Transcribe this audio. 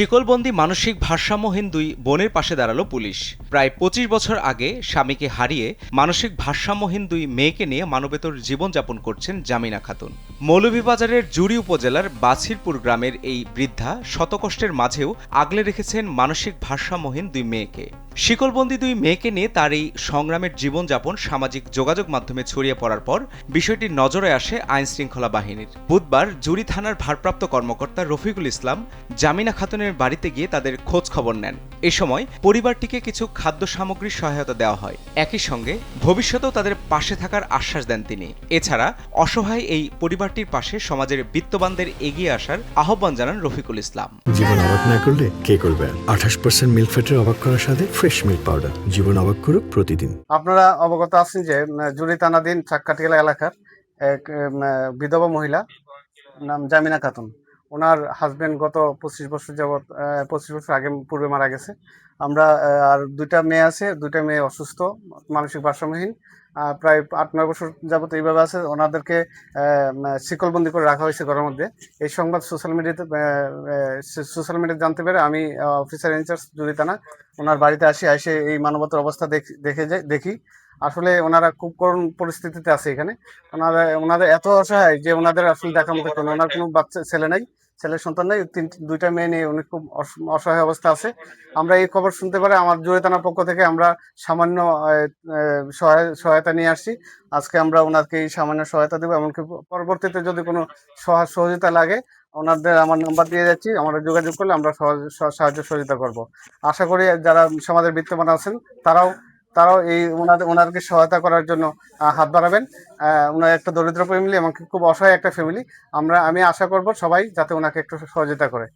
শিকলবন্দি মানসিক ভারসাম্যহীন দুই বোনের পাশে দাঁড়ালো পুলিশ। প্রায় ২৫ বছর আগে স্বামীকে হারিয়ে মানসিক ভারসাম্যহীন দুই মেয়েকে নিয়ে মানবেতর জীবনযাপন করছেন জামিনা খাতুন। মৌলভীবাজারের জুড়ি উপজেলার বাছিরপুর গ্রামের এই বৃদ্ধা শতকষ্টের মাঝেও আগলে রেখেছেন মানসিক ভারসাম্যহীন দুই মেয়েকে। শিকলবন্দি দুই মেয়েকে নিয়ে তার এই সংগ্রামের জীবনযাপন সামাজিক যোগাযোগ মাধ্যমে ছড়িয়ে পড়ার পর বিষয়টি নজরে আসে আইনশৃঙ্খলা বাহিনীর। বুধবার জুড়ি থানার ভারপ্রাপ্ত কর্মকর্তা রফিকুল ইসলাম জামিনা খাতুনের বাড়িতে গিয়ে তাদের খোঁজ খবর নেন। এ সময় পরিবারটিকে কিছু খাদ্য সামগ্রীর সহায়তা দেওয়া হয়। একই সঙ্গে ভবিষ্যতেও তাদের পাশে থাকার আশ্বাস দেন তিনি। এছাড়া অসহায় এই পরিবারটির পাশে সমাজের বিত্তবানদের এগিয়ে আসার আহ্বান জানান রফিকুল ইসলাম। জীবন অবাক না করলে কে করবে? 28% মিল্ক ফ্যাটের অবাক করার সাথে ফ্রেশ মিল্ক পাউডার। জীবন অবাক করুক প্রতিদিন। আপনারা অবগত আছেন যে জুড়ি থানাধীন চাক্কাটিলা এলাকার এক বিধবা মহিলা নাম জামিনা খাতুন, ওনার হাজবেন্ড গত 25 বছর যাবৎ 25 বছর আগে পূর্বে মারা গেছে। আমরা আর দুইটা মেয়ে আছে, দুইটা মেয়ে অসুস্থ, মানসিক ভারসাম্যহীন, প্রায় 8-9 বছর যাবত এইভাবে আছে। ওনাদেরকে শিকলবন্দি করে রাখা হয়েছে ঘরের মধ্যে। এই সংবাদ সোশ্যাল মিডিয়াতে জানতে পেরে আমি অফিসার ইনচার্জ জুড়ি থানা ওনার বাড়িতে এসে এই মানবতার অবস্থা দেখি। আসলে ওনারা খুব করুণ পরিস্থিতিতে আছে এখানে। ওনাদের এত অসহায় যে ওনাদের আসলে দেখার মতো কোনো, ওনার কোনো বাচ্চা ছেলের সন্তান নেই, দুইটা মেয়ে নিয়ে উনি খুব অসহায় অবস্থা আছে। আমরা এই খবর শুনতে পারে আমার জুড়ি থানার পক্ষ থেকে আমরা সামান্য সহায়তা নিয়ে আসছি। আজকে আমরা ওনাকে এই সামান্য সহায়তা দেবো, এমনকি পরবর্তীতে যদি কোনো সহযোগিতা লাগে ওনাদের আমার নাম্বার দিয়ে যাচ্ছি, আমরা যোগাযোগ করলে আমরা সাহায্য সহযোগিতা করব। আশা করি যারা সমাজের বিত্তমান আছেন তারাও এই ওনাদেরকে সহায়তা করার জন্য হাত বাড়াবেন। ওনার একটা দরিদ্র ফ্যামিলি, এমনকি খুব অসহায় একটা ফ্যামিলি। আমি আশা করব সবাই যাতে ওনাকে একটু সহযোগিতা করে।